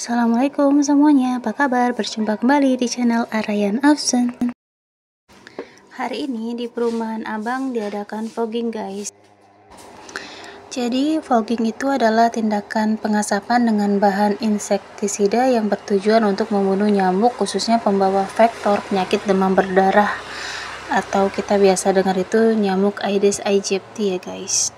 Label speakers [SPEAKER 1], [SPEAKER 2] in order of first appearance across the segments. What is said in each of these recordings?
[SPEAKER 1] Assalamualaikum semuanya, apa kabar? Berjumpa kembali di channel Arayan Afsan. Hari ini di perumahan Abang diadakan fogging guys. Jadi fogging itu adalah tindakan pengasapan dengan bahan insektisida yang bertujuan untuk membunuh nyamuk, khususnya pembawa vektor penyakit demam berdarah, atau kita biasa dengar itu nyamuk Aedes aegypti ya guys.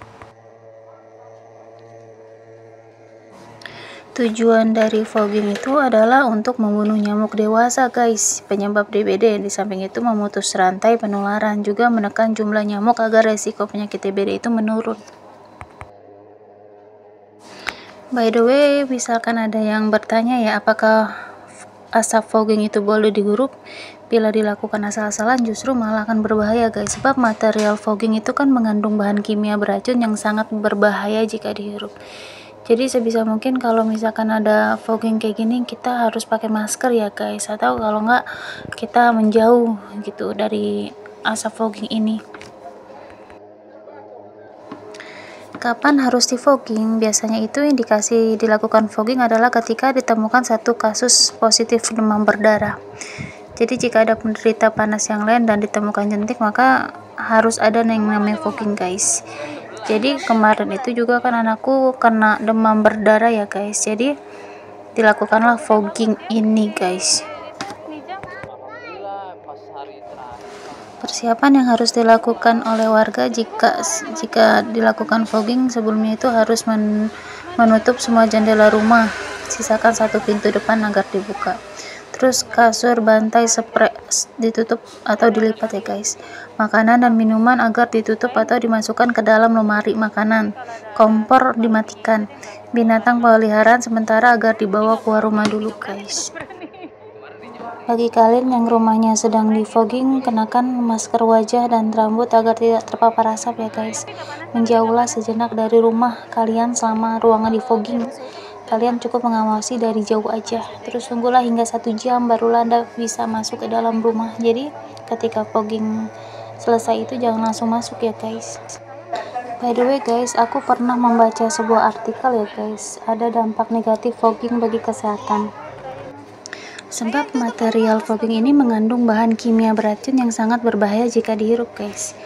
[SPEAKER 1] Tujuan dari fogging itu adalah untuk membunuh nyamuk dewasa guys, penyebab DBD. Di samping itu memutus rantai penularan, juga menekan jumlah nyamuk agar resiko penyakit DBD itu menurun. By the way, misalkan ada yang bertanya ya, apakah asap fogging itu boleh dihirup? Bila dilakukan asal-asalan justru malah akan berbahaya guys, sebab material fogging itu kan mengandung bahan kimia beracun yang sangat berbahaya jika dihirup. Jadi sebisa mungkin kalau misalkan ada fogging kayak gini, kita harus pakai masker ya guys, atau kalau enggak kita menjauh gitu dari asap fogging ini. Kapan harus di fogging? Biasanya itu indikasi dilakukan fogging adalah ketika ditemukan satu kasus positif demam berdarah. Jadi jika ada penderita panas yang lain dan ditemukan jentik, maka harus ada yang namanya fogging guys. Jadi kemarin itu juga kan anakku kena demam berdarah ya guys, jadi dilakukanlah fogging ini guys. Persiapan yang harus dilakukan oleh warga jika dilakukan fogging, sebelumnya itu harus menutup semua jendela rumah, sisakan satu pintu depan agar dibuka. Terus kasur, bantai, spray ditutup atau dilipat ya guys. Makanan dan minuman agar ditutup atau dimasukkan ke dalam lemari makanan. Kompor dimatikan. Binatang peliharaan sementara agar dibawa keluar rumah dulu guys. Bagi kalian yang rumahnya sedang di fogging, kenakan masker wajah dan rambut agar tidak terpapar asap ya guys. Menjauhlah sejenak dari rumah kalian selama ruangan di fogging. Kalian cukup mengawasi dari jauh aja, terus tunggulah hingga 1 jam barulah Anda bisa masuk ke dalam rumah. Jadi ketika fogging selesai itu jangan langsung masuk ya guys. By the way guys, aku pernah membaca sebuah artikel ya guys, ada dampak negatif fogging bagi kesehatan. Sebab material fogging ini mengandung bahan kimia beracun yang sangat berbahaya jika dihirup guys.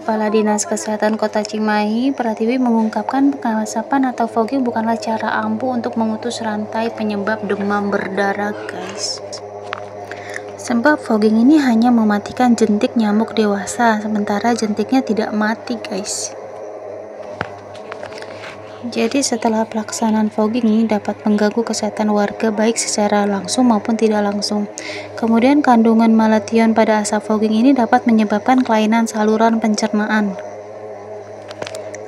[SPEAKER 1] Kepala Dinas Kesehatan Kota Cimahi, Pratiwi, mengungkapkan pengasapan atau fogging bukanlah cara ampuh untuk memutus rantai penyebab demam berdarah guys. Sebab fogging ini hanya mematikan jentik nyamuk dewasa, sementara jentiknya tidak mati guys. Jadi setelah pelaksanaan fogging ini dapat mengganggu kesehatan warga baik secara langsung maupun tidak langsung. Kemudian kandungan malation pada asap fogging ini dapat menyebabkan kelainan saluran pencernaan.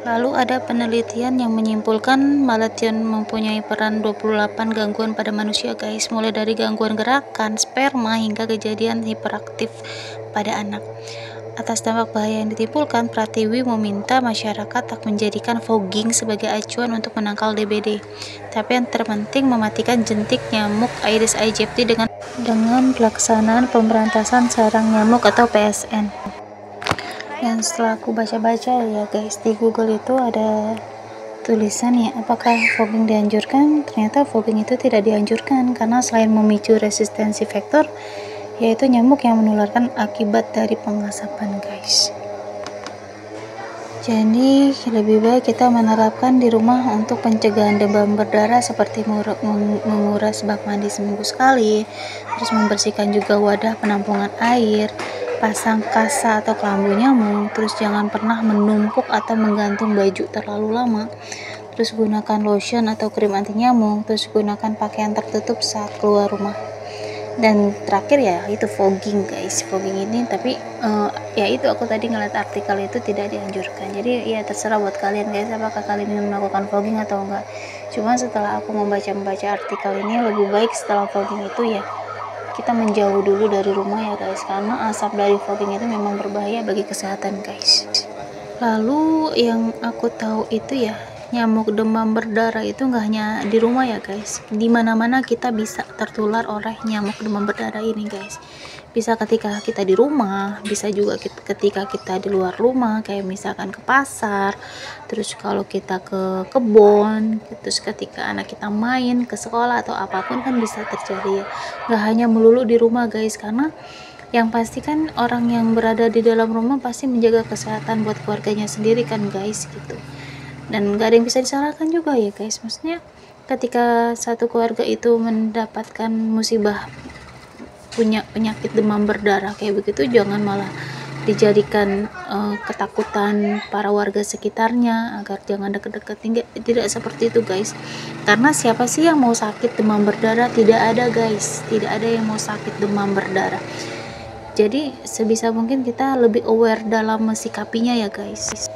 [SPEAKER 1] Lalu ada penelitian yang menyimpulkan malation mempunyai peran 28 gangguan pada manusia guys, mulai dari gangguan gerakan, sperma hingga kejadian hiperaktif pada anak. Atas dampak bahaya yang ditimbulkan, Pratiwi meminta masyarakat tak menjadikan fogging sebagai acuan untuk menangkal DBD, tapi yang terpenting mematikan jentik nyamuk Aedes aegypti dengan pelaksanaan pemberantasan sarang nyamuk atau PSN. Dan setelah aku baca-baca ya guys, di Google itu ada tulisan ya, apakah fogging dianjurkan? Ternyata fogging itu tidak dianjurkan karena selain memicu resistensi vektor, yaitu nyamuk yang menularkan akibat dari pengasapan guys. Jadi lebih baik kita menerapkan di rumah untuk pencegahan demam berdarah, seperti menguras bak mandi seminggu sekali, terus membersihkan juga wadah penampungan air, pasang kasa atau kelambu nyamuk, terus jangan pernah menumpuk atau menggantung baju terlalu lama, terus gunakan lotion atau krim anti nyamuk, terus gunakan pakaian tertutup saat keluar rumah. Dan terakhir ya itu fogging guys, fogging ini tapi ya itu aku tadi ngeliat artikel itu tidak dianjurkan. Jadi ya terserah buat kalian guys, apakah kalian ingin melakukan fogging atau enggak. Cuma setelah aku membaca artikel ini, lebih baik setelah fogging itu ya kita menjauh dulu dari rumah ya guys, karena asap dari fogging itu memang berbahaya bagi kesehatan guys. Lalu yang aku tahu itu ya, nyamuk demam berdarah itu nggak hanya di rumah ya guys, di mana-mana kita bisa tertular oleh nyamuk demam berdarah ini guys. Bisa ketika kita di rumah, bisa juga ketika kita di luar rumah, kayak misalkan ke pasar, terus kalau kita ke kebun, terus ketika anak kita main ke sekolah atau apapun kan bisa terjadi ya. Nggak hanya melulu di rumah guys, karena yang pasti kan orang yang berada di dalam rumah pasti menjaga kesehatan buat keluarganya sendiri kan guys gitu. Dan nggak ada yang bisa disalahkan juga ya guys, maksudnya ketika satu keluarga itu mendapatkan musibah punya penyakit demam berdarah kayak begitu, jangan malah dijadikan ketakutan para warga sekitarnya agar jangan deket-deket. Tidak seperti itu guys, karena siapa sih yang mau sakit demam berdarah? Tidak ada guys, tidak ada yang mau sakit demam berdarah. Jadi sebisa mungkin kita lebih aware dalam mensikapinya ya guys.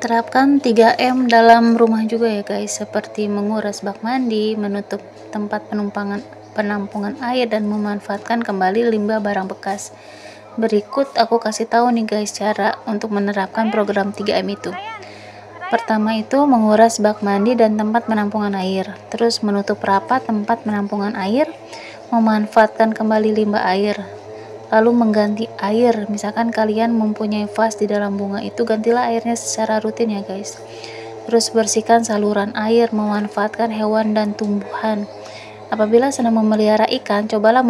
[SPEAKER 1] Terapkan 3M dalam rumah juga ya guys, seperti menguras bak mandi, menutup tempat penampungan air, dan memanfaatkan kembali limbah barang bekas. Berikut aku kasih tahu nih guys cara untuk menerapkan program 3M itu. Pertama itu menguras bak mandi dan tempat penampungan air, terus menutup rapat tempat penampungan air, memanfaatkan kembali limbah air, lalu mengganti air. Misalkan kalian mempunyai vas di dalam bunga, itu gantilah airnya secara rutin ya guys. Terus bersihkan saluran air, memanfaatkan hewan dan tumbuhan. Apabila sedang memelihara ikan, cobalah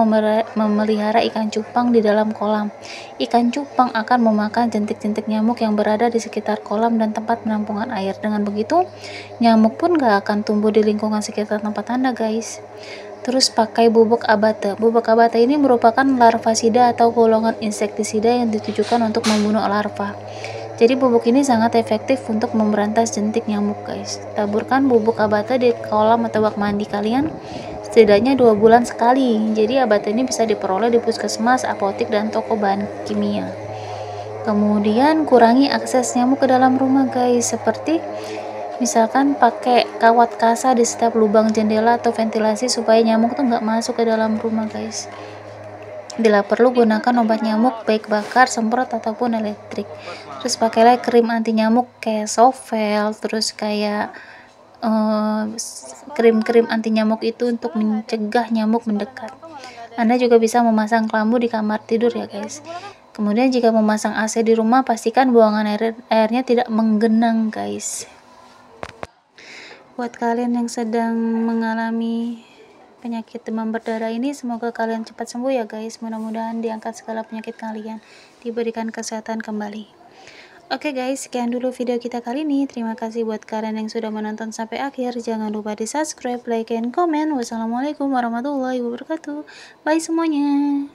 [SPEAKER 1] memelihara ikan cupang di dalam kolam. Ikan cupang akan memakan jentik-jentik nyamuk yang berada di sekitar kolam dan tempat penampungan air. Dengan begitu, nyamuk pun gak akan tumbuh di lingkungan sekitar tempat Anda guys. Terus pakai bubuk abate. Bubuk abate ini merupakan larvasida atau golongan insektisida yang ditujukan untuk membunuh larva. Jadi bubuk ini sangat efektif untuk memberantas jentik nyamuk guys. Taburkan bubuk abate di kolam atau bak mandi kalian setidaknya 2 bulan sekali. Jadi abate ini bisa diperoleh di puskesmas, apotik, dan toko bahan kimia. Kemudian kurangi akses nyamuk ke dalam rumah guys, seperti misalkan pakai kawat kasa di setiap lubang jendela atau ventilasi supaya nyamuk tuh nggak masuk ke dalam rumah guys. Bila perlu gunakan obat nyamuk baik bakar, semprot, ataupun elektrik. Terus pakailah krim anti nyamuk kayak Sovel, terus kayak krim-krim anti nyamuk itu untuk mencegah nyamuk mendekat. Anda juga bisa memasang kelambu di kamar tidur ya guys. Kemudian jika memasang AC di rumah, pastikan buangan airnya tidak menggenang guys. Buat kalian yang sedang mengalami penyakit demam berdarah ini, semoga kalian cepat sembuh ya guys. Mudah-mudahan diangkat segala penyakit kalian, diberikan kesehatan kembali. Oke guys, sekian dulu video kita kali ini. Terima kasih buat kalian yang sudah menonton sampai akhir. Jangan lupa di subscribe, like, and comment. Wassalamualaikum warahmatullahi wabarakatuh. Bye semuanya.